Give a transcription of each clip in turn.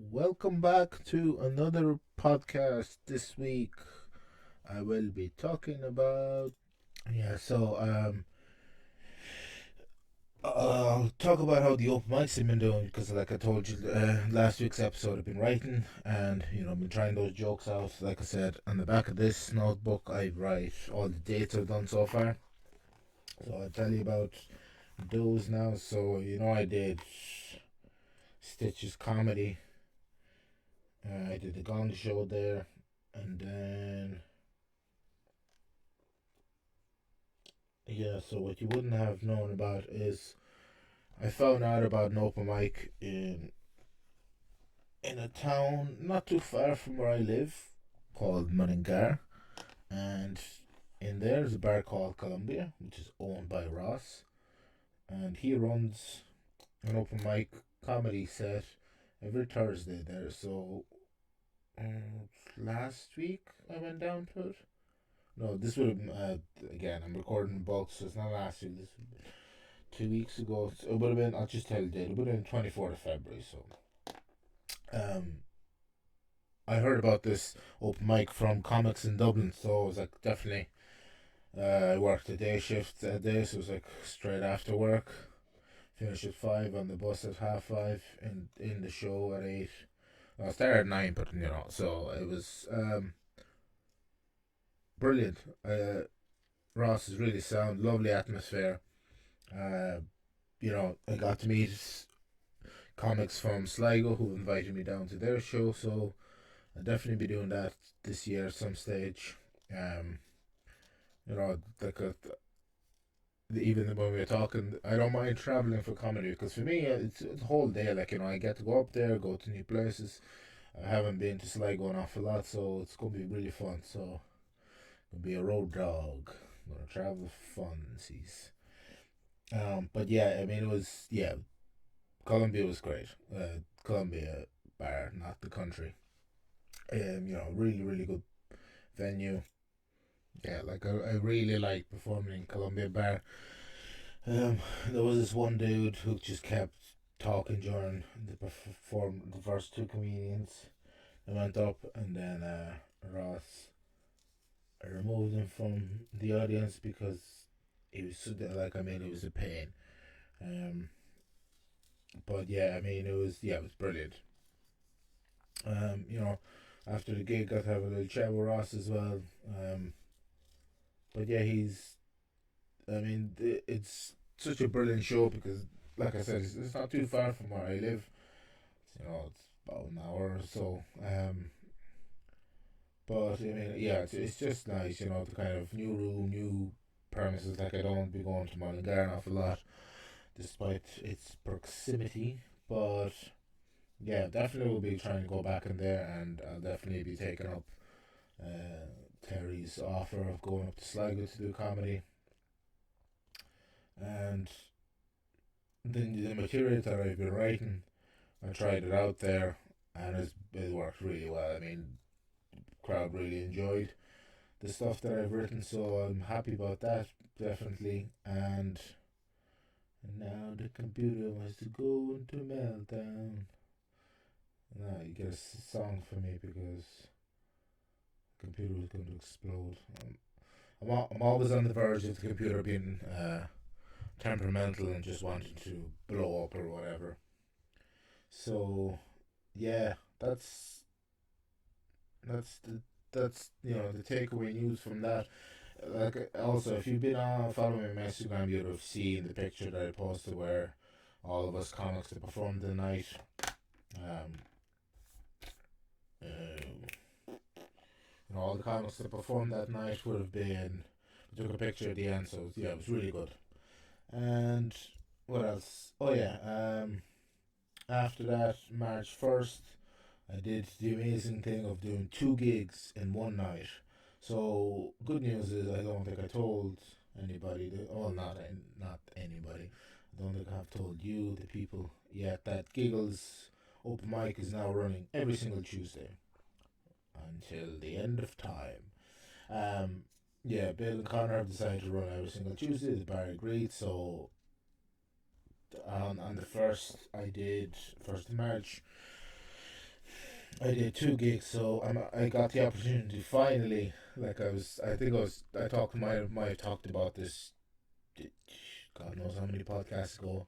Welcome back to another podcast. This week I will be talking about I'll talk about how the open mics have been doing because, like I told you, last week's episode I've been writing and I've been trying those jokes out. Like I said, on the back of this notebook I write all the dates I've done so far. So I'll tell you about those now. So I did Stitch's comedy. I did the Gong Show there, and then so what you wouldn't have known about is I found out about an open mic in a town not too far from where I live called Mullingar, and in there's a bar called Columbia, which is owned by Ross, and he runs an open mic comedy set every Thursday there. So last week I went down to it. No, this would have been, again, I'm recording in bulk, so it's not last week. This 2 weeks ago. So it would have been, I'll just tell you the date, it would have been 24th of February. So, um, I heard about this open mic from comics in Dublin, so I was like, definitely. I worked a day shift that day, so it was like straight after work. Finished at 5 on the bus at half 5, in the show at 8. I started at 9, but so it was brilliant. Ross is really sound, lovely atmosphere. Uh, I got to meet comics from Sligo who invited me down to their show, so I'll definitely be doing that this year at some stage. Um, like even when we were talking, I don't mind traveling for comedy because for me it's a whole day. Like I get to go up there, go to new places. I haven't been to Sligo an awful lot, so it's gonna be really fun. So gonna be a road dog. I'm gonna travel for funsies. But yeah, I mean it was Columbia was great. Columbia bar, not the country. Really, really good venue. Yeah, like I really like performing in Columbia bar. There was this one dude who just kept talking during the first two comedians. They went up, and then Ross removed him from the audience because he was it was a pain. Um, but yeah, I mean, it was brilliant. Um, you know, After the gig, got to have a little chat with Ross as well. But yeah, it's such a brilliant show because, like I said, it's not too far from where I live. It's about an hour or so. But I mean, yeah, it's just nice, the kind of new room, new premises. Like I don't be going to Mullingar an awful lot, despite its proximity. But yeah, definitely will be trying to go back in there, and I'll definitely be taking up Terry's offer of going up to Sligo to do comedy. And then the material that I've been writing, I tried it out there, and it worked really well. I mean, crowd really enjoyed the stuff that I've written, so I'm happy about that, definitely. And now the computer wants to go into meltdown. Now you get a song for me because the computer is going to explode. I'm always on the verge of the computer being temperamental and just wanting to blow up or whatever. So yeah, that's the the takeaway news from that. Like also, if you've been following me on Instagram, you'd have seen the picture that I posted where all of us comics that performed the night. Um, all the comics that performed that night would have been. We took a picture at the end, so yeah, it was really good. And what else? Oh yeah, after that, March 1st, I did the amazing thing of doing two gigs in one night. So good news is I don't think I told anybody. Well, not anybody. I don't think I've told you, the people, yet that Giggles open mic is now running every single Tuesday until the end of time. Um, yeah, Bill and Connor have decided to run every single Tuesday. The bar agreed, so on the first I did 1st of March. I did two gigs, so I got the opportunity finally. Like I think I talked might have talked about this, God knows how many podcasts ago,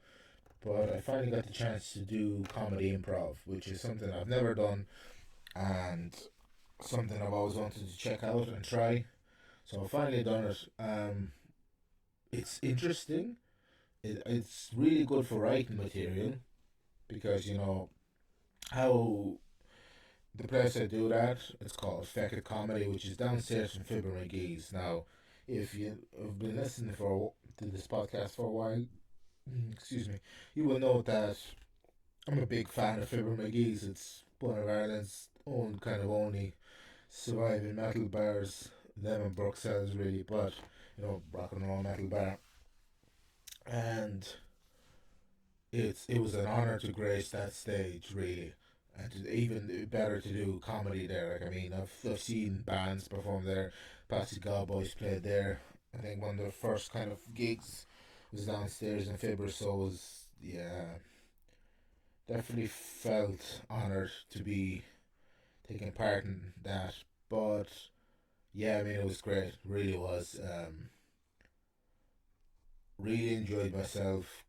but I finally got the chance to do comedy improv, which is something I've never done and something I've always wanted to check out and try. So I've finally done it. It's interesting. It's really good for writing material because how the place I do that, it's called Feckett Comedy, which is downstairs from Fibber McGee's. Now, if you have been listening to this podcast for a while, excuse me, you will know that I'm a big fan of Fibber McGee's. It's one of Ireland's own kind of only surviving metal bars. Them and Bruxelles really, but rock and roll metal bar. And it was an honor to grace that stage really, and even better to do comedy there. Like I mean, I've seen bands perform there. Patsy Cowboys played there. I think one of their first kind of gigs was downstairs in Fibber, so it was yeah, definitely felt honored to be taking part in that. But yeah, I mean it was great, really was. Really enjoyed myself.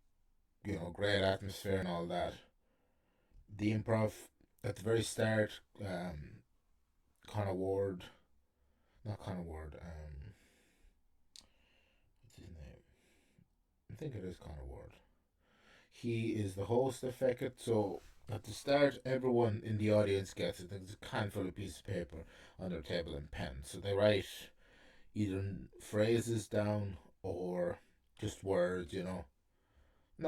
Great atmosphere and all that. The improv at the very start, Connor Ward, not Connor Ward, what's his name? I think it is Connor Ward. He is the host of Feckett, so at the start, everyone in the audience gets it. There's a handful of pieces of paper on their table and pen, so they write either phrases down or just words, No,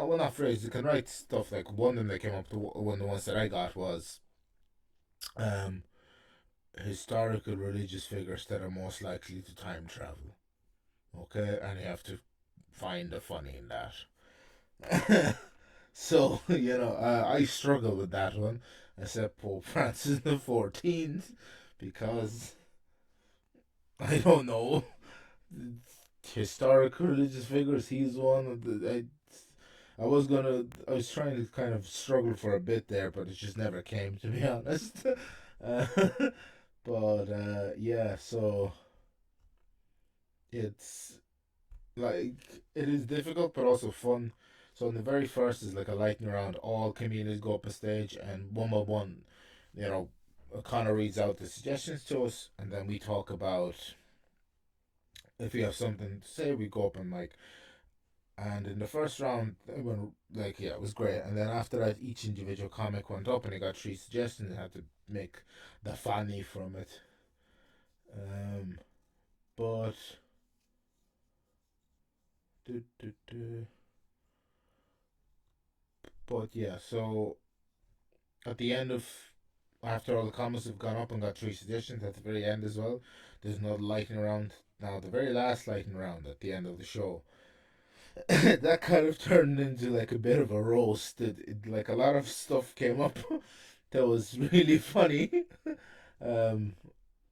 well, not phrases. You can write stuff like one of them that came up to one of the ones that I got was um, historical religious figures that are most likely to time travel. Okay, and you have to find the funny in that. So I struggle with that one. I said Pope Francis the 14th because I don't know historical religious figures. He's one of the. I was trying to kind of struggle for a bit there, but it just never came, to be honest. uh, but yeah, so it's like it is difficult but also fun. So in the very first is like a lightning round. All comedians go up a stage and one by one, you know, Connor reads out the suggestions to us, and then we talk about if we have something to say. We go up and like, and in the first round, it went like yeah, it was great. And then after that, each individual comic went up and they got three suggestions and had to make the funny from it. Um, but do, do, do. But yeah, so at the end of after all the comments have gone up and got three suggestions at the very end as well, there's another lightning round. Now the very last lightning round at the end of the show, that kind of turned into like a bit of a roast. Like a lot of stuff came up that was really funny. um,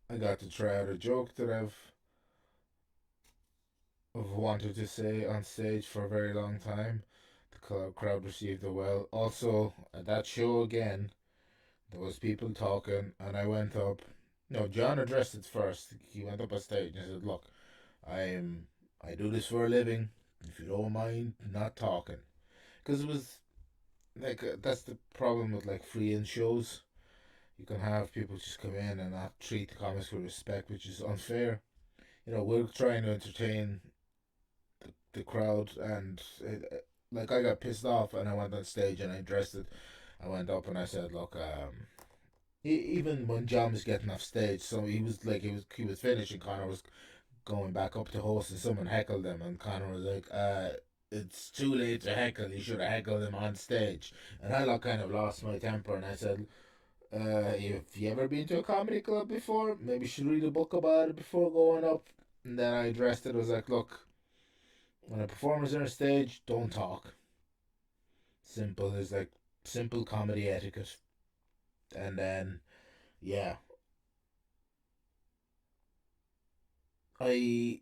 I got to try out a joke that I've wanted to say on stage for a very long time. The crowd received it well. Also, at that show again, there was people talking, and I went up. No, John addressed it first. He went up on stage and said, "Look, I'm I do this for a living. If you don't mind not talking, because it was like that's the problem with like free in shows. You can have people just come in and not treat the comics with respect, which is unfair. We're trying to entertain the crowd, and like I got pissed off, and I went on stage and I addressed it. I went up and I said, "Look, even when John was getting off stage, so he was finishing. Connor was going back up to host, and someone heckled him, and Connor was like, It's too late to heckle. You should have heckled him on stage." And I like kind of lost my temper, and I said, "If you ever been to a comedy club before, maybe you should read a book about it before going up." And then I addressed it. I was like, "Look, when a performer's on stage, don't talk. Simple is like simple comedy etiquette." And then yeah, I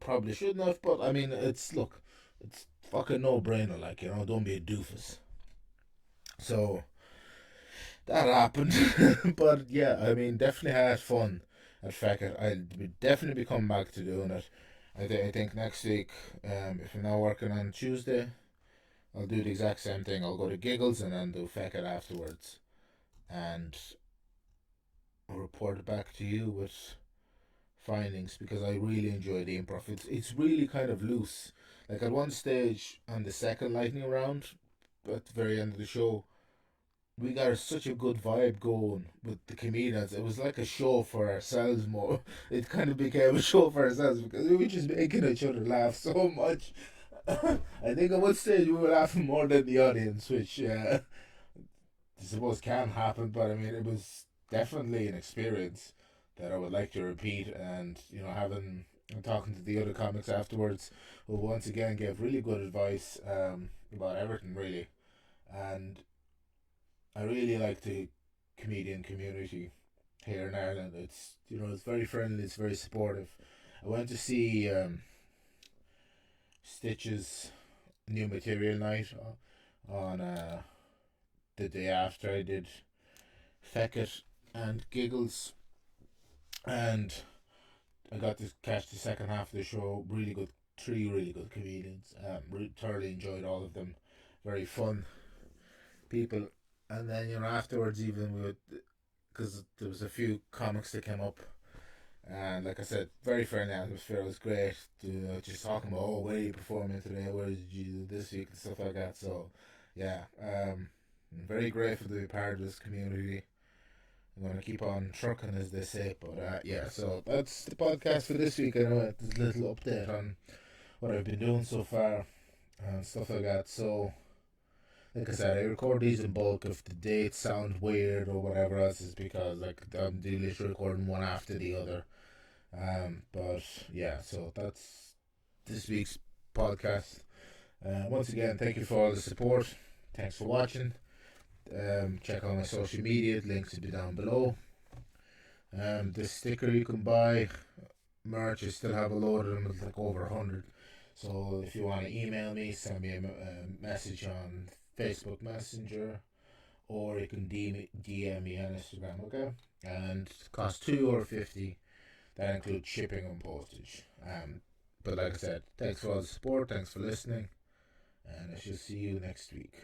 probably shouldn't have, but I mean, it's fucking no brainer. Like don't be a doofus. So that happened. But yeah, I mean, definitely had fun at Feckett. I'll definitely be coming back to doing it. I think next week, if I'm not working on Tuesday, I'll do the exact same thing. I'll go to Giggles and then do Feckett afterwards. And I'll report back to you with findings because I really enjoy the improv. It's really kind of loose. Like at one stage on the second lightning round, at the very end of the show, we got such a good vibe going with the comedians. It was like a show for ourselves more. It kind of became a show for ourselves because we were just making each other laugh so much. I think at one stage we were laughing more than the audience, which I suppose can happen, but I mean, it was definitely an experience that I would like to repeat. And having and talking to the other comics afterwards, who once again gave really good advice about everything, really. And I really like the comedian community here in Ireland. It's very friendly, it's very supportive. I went to see Stitch's new material night on the day after I did Feckett and Giggles, and I got to catch the second half of the show. Really good, three really good comedians. Thoroughly enjoyed all of them. Very fun people. And then afterwards, even we would, because there was a few comics that came up, and like I said, very friendly atmosphere. It was great. Just talking about, where are you performing today? Where did you do this week and stuff like that. So yeah, I'm very grateful to be part of this community. I'm going to keep on trucking, as they say. But yeah, so that's the podcast for this week. I know it's a little update on what I've been doing so far and stuff like that. So, like I said, I record these in bulk. If the dates sound weird or whatever else, is because like I'm literally recording one after the other. But yeah, so that's this week's podcast. Once again, thank you for all the support. Thanks for watching. Check out my social media. Links will be down below. The sticker you can buy, merch, I still have a load of them. It's like over 100. So if you want to email me, send me a message on Facebook Messenger, or you can DM me on Instagram, okay? And it costs €2 or 50. That includes shipping and postage. But like I said, thanks for all the support, thanks for listening, and I shall see you next week.